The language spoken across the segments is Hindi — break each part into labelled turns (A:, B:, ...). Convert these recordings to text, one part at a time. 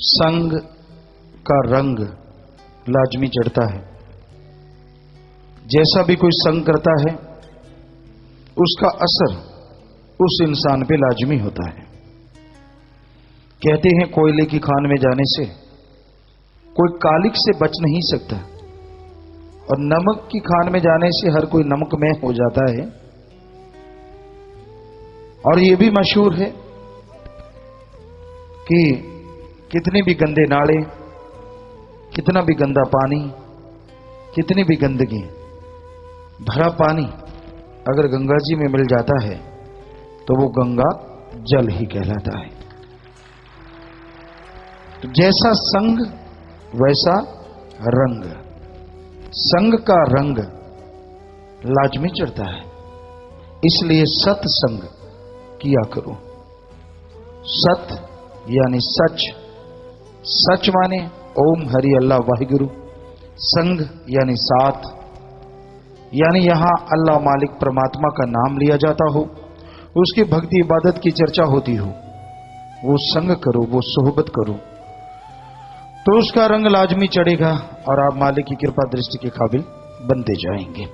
A: संग का रंग लाजमी चढ़ता है। जैसा भी कोई संग करता है उसका असर उस इंसान पे लाजमी होता है। कहते हैं कोयले की खान में जाने से कोई कालिक से बच नहीं सकता, और नमक की खान में जाने से हर कोई नमकमय हो जाता है। और यह भी मशहूर है कि कितने भी गंदे नाले, कितना भी गंदा पानी, कितनी भी गंदगी, भरा पानी अगर गंगा जी में मिल जाता है तो वो गंगा जल ही कहलाता है। तो जैसा संग वैसा रंग, संग का रंग लाजमी चढ़ता है। इसलिए सत्संग किया करो। सत यानी सच, सच माने ओम हरि अल्लाह वाहिगुरु। संग यानी साथ, यानी यहां अल्लाह मालिक परमात्मा का नाम लिया जाता हो, उसकी भक्ति इबादत की चर्चा होती हो, वो संग करो, वो सोहबत करो, तो उसका रंग लाजमी चढ़ेगा और आप मालिक की कृपा दृष्टि के काबिल बनते जाएंगे।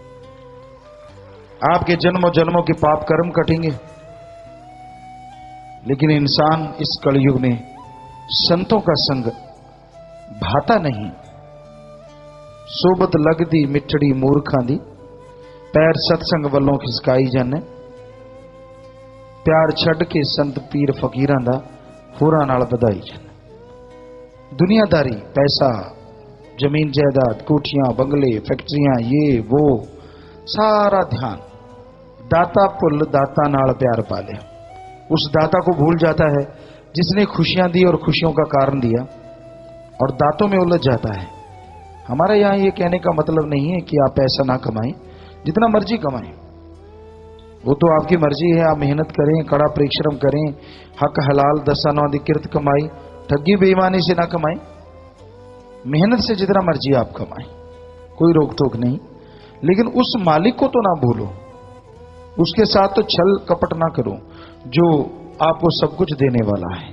A: आपके जन्मों जन्मों के पाप कर्म कटेंगे। लेकिन इंसान इस कलयुग में संतों का संग भाता नहीं। सोबत लगदी मिठड़ी मूर्खां दी, पैर सत्संग वल्लों खिसकाई जाने। प्यार छड़ के संत पीर फकीरां दा होरां नाल बधाई जाने। दुनियादारी, पैसा, जमीन जायदाद, कोठियां, बंगले, फैक्ट्रियां, ये वो सारा ध्यान दाता पुल दाता नाल प्यार पाले। उस दाता को भूल जाता है जिसने खुशियां दी और खुशियों का कारण दिया, और दातों में उलझ जाता है। हमारे यहां ये कहने का मतलब नहीं है कि आप पैसा ना कमाएं, जितना मर्जी कमाएं, वो तो आपकी मर्जी है। आप मेहनत करें, कड़ा परिश्रम करें, हक हलाल दसानौ अधिकृत कमाई, ठगी बेईमानी से ना कमाएं। मेहनत से जितना मर्जी आप कमाएं, कोई रोक टोक नहीं। लेकिन उस मालिक को तो ना भूलो, उसके साथ तो छल कपट ना करो जो आपको सब कुछ देने वाला है।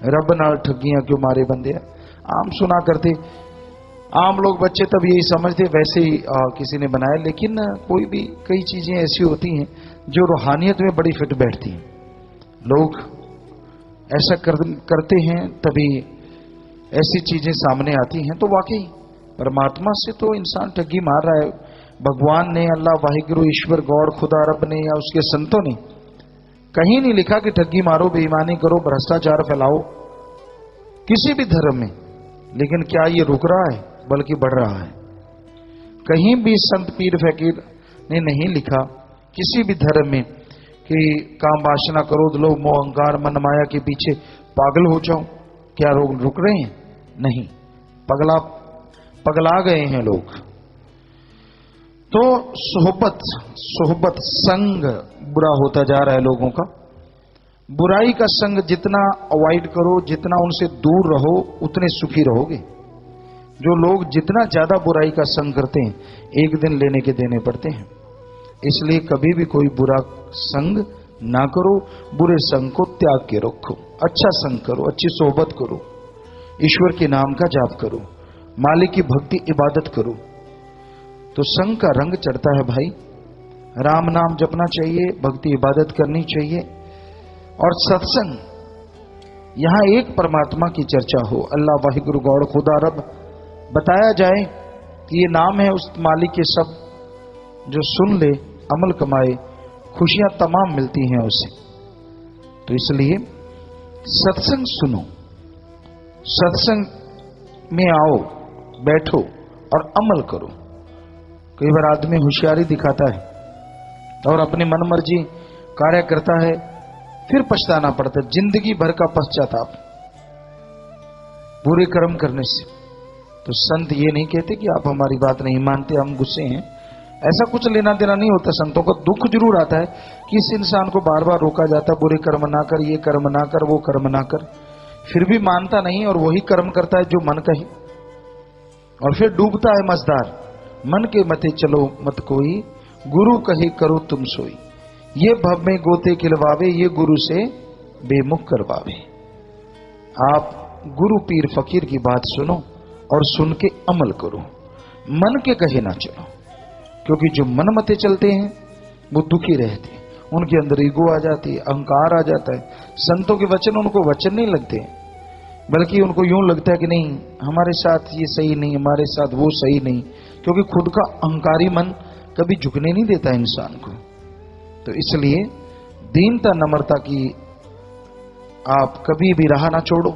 A: रब नाल ठगियां क्यों मारे बंदे, आम सुना करते। आम लोग बच्चे तब यही समझते वैसे ही किसी ने बनाया। लेकिन कोई भी कई चीजें ऐसी होती हैं जो रूहानियत में बड़ी फिट बैठती हैं। लोग ऐसा करते हैं तभी ऐसी चीजें सामने आती हैं। तो वाकई परमात्मा से तो इंसान ठगी मार रहा है। भगवान ने, अल्लाह वाहिगुरु ईश्वर गौड़ खुदा रब ने या उसके संतों ने कहीं नहीं लिखा कि ठगी मारो, बेईमानी करो, भ्रष्टाचार फैलाओ किसी भी धर्म में। लेकिन क्या ये रुक रहा है? बल्कि बढ़ रहा है। कहीं भी संत पीर फकीर ने नहीं लिखा किसी भी धर्म में कि काम वासना क्रोध लोभ मोह अहंकार मन माया के पीछे पागल हो जाओ। क्या लोग रुक रहे हैं? नहीं, पगला गए हैं लोग। तो सोहबत संग बुरा होता जा रहा है लोगों का। बुराई का संग जितना अवॉइड करो, जितना उनसे दूर रहो, उतने सुखी रहोगे। जो लोग जितना ज्यादा बुराई का संग करते हैं, एक दिन लेने के देने पड़ते हैं। इसलिए कभी भी कोई बुरा संग ना करो, बुरे संग को त्याग के रखो। अच्छा संग करो, अच्छी सोहबत करो, ईश्वर के नाम का जाप करो, मालिक की भक्ति इबादत करो, तो संग का रंग चढ़ता है भाई। राम नाम जपना चाहिए, भक्ति इबादत करनी चाहिए, और सत्संग, यहां एक परमात्मा की चर्चा हो, अल्लाह वाहिगुरु गौड़ खुदा रब बताया जाए कि ये नाम है उस मालिक के। सब जो सुन ले, अमल कमाए, खुशियां तमाम मिलती हैं उसे। तो इसलिए सत्संग सुनो, सत्संग में आओ, बैठो और अमल करो। कई बार आदमी होशियारी दिखाता है और अपनी मन मर्जी कार्य करता है, फिर पछताना पड़ता है, जिंदगी भर का पश्चाताप बुरे कर्म करने से। तो संत ये नहीं कहते कि आप हमारी बात नहीं मानते, हम गुस्से हैं, ऐसा कुछ लेना देना नहीं होता। संतों का दुख जरूर आता है कि इस इंसान को बार बार रोका जाता है, बुरे कर्म ना कर, ये कर्म ना कर, वो कर्म ना कर, फिर भी मानता नहीं और वही कर्म करता है जो मन कहे, और फिर डूबता है मझधार। मन के मते चलो मत कोई, गुरु कहे करो तुम सोई। ये भव में गोते खिलवावे, ये गुरु से बेमुख करवावे। आप गुरु पीर फकीर की बात सुनो और सुन के अमल करो, मन के कहे ना चलो। क्योंकि जो मन मते चलते हैं वो दुखी रहते हैं, उनके अंदर ईगो आ जाती है, अहंकार आ जाता है। संतों के वचन उनको वचन नहीं लगते, बल्कि उनको यूं लगता है कि नहीं हमारे साथ ये सही नहीं, हमारे साथ वो सही नहीं। क्योंकि खुद का अहंकारी मन कभी झुकने नहीं देता इंसान को। तो इसलिए दीनता नम्रता की आप कभी भी राह ना छोड़ो,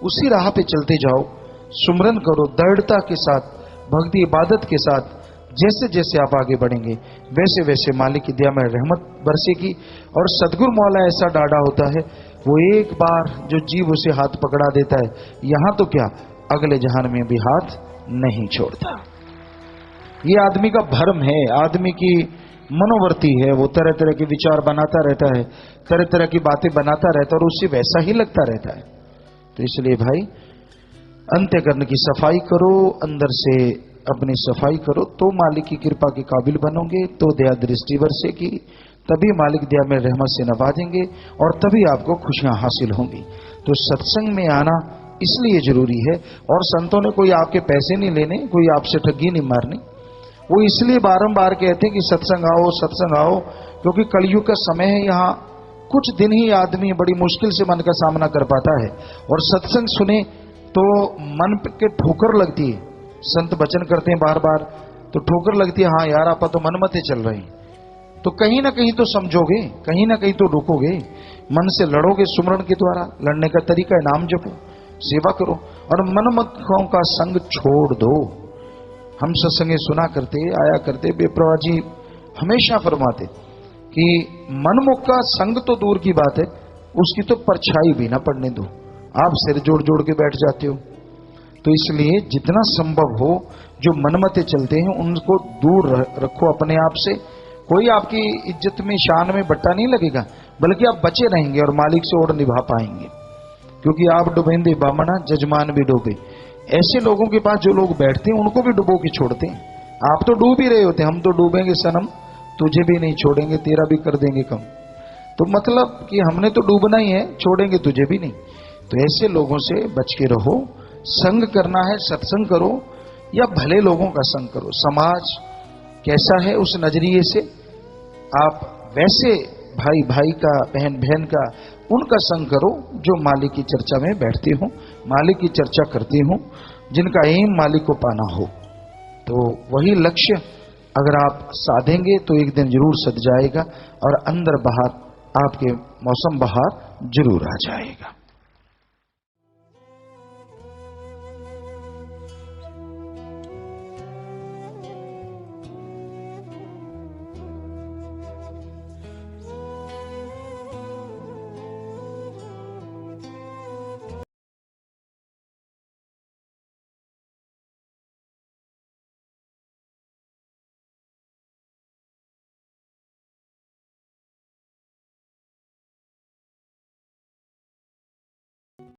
A: उसी राह पे चलते जाओ, सुमरन करो दृढ़ता के साथ, भक्ति इबादत के साथ। जैसे जैसे आप आगे बढ़ेंगे वैसे वैसे मालिक की दया में रहमत बरसेगी। और सदगुरु मौला ऐसा डाढ़ा होता है, वो एक बार जो जीव उसे हाथ पकड़ा देता है, यहां तो क्या अगले जहान में भी हाथ नहीं छोड़ता। ये आदमी का भ्रम है, आदमी की मनोवर्ती है, वो तरह तरह के विचार बनाता रहता है, तरह तरह की बातें बनाता रहता है और उससे वैसा ही लगता रहता है। तो इसलिए भाई अंत्यकरण की सफाई करो, अंदर से अपनी सफाई करो, तो मालिक की कृपा के काबिल बनोगे, तो दया दृष्टि बरसेगी, तभी मालिक दया में रहमत से नवाजेंगे और तभी आपको खुशियां हासिल होंगी। तो सत्संग में आना इसलिए जरूरी है। और संतों ने कोई आपके पैसे नहीं लेने, कोई आपसे ठगी नहीं मारनी। वो इसलिए बारंबार कहते हैं कि सत्संग आओ, सत्संग आओ, क्योंकि कलयुग का समय है। यहाँ कुछ दिन ही आदमी बड़ी मुश्किल से मन का सामना कर पाता है, और सत्संग सुने तो मन के ठोकर लगती है। संत वचन करते हैं बार बार तो ठोकर लगती है, हाँ यार आप तो मन मते चल रहे हैं। तो कहीं ना कहीं तो समझोगे, कहीं ना कहीं तो रुकोगे, मन से लड़ोगे सुमरण के द्वारा। लड़ने का तरीका है नाम जपो, सेवा करो और मनमतों का संग छोड़ दो। हम सत्संगे सुना करते आया करते, बेप्रवा जी हमेशा फरमाते कि मनमुख का संग तो दूर की बात है, उसकी तो परछाई भी ना पड़ने दो। आप सिर जोड़ जोड़ के बैठ जाते हो। तो इसलिए जितना संभव हो जो मनमते चलते हैं उनको दूर रखो अपने आप से। कोई आपकी इज्जत में शान में बट्टा नहीं लगेगा, बल्कि आप बचे रहेंगे और मालिक से ओर निभा पाएंगे। क्योंकि आप डुबेंदे बामना जजमान भी डूबे। ऐसे लोगों के पास जो लोग बैठते हैं उनको भी डुबो के छोड़ते हैं। आप तो डूब ही रहे होते, हम तो डूबेंगे सनम, तुझे भी नहीं छोड़ेंगे, तेरा भी कर देंगे कम। तो मतलब कि हमने तो डूबना ही है, छोड़ेंगे तुझे भी नहीं। तो ऐसे लोगों से बच के रहो। संग करना है सत्संग करो या भले लोगों का संग करो। समाज कैसा है उस नजरिए से आप वैसे भाई भाई का, बहन बहन का, उनका संग करो जो मालिक की चर्चा में बैठते हो, मालिक की चर्चा करते हो, जिनका एम मालिक को पाना हो। तो वही लक्ष्य अगर आप साधेंगे तो एक दिन जरूर सद जाएगा और अंदर बाहर आपके मौसम बहार जरूर आ जाएगा।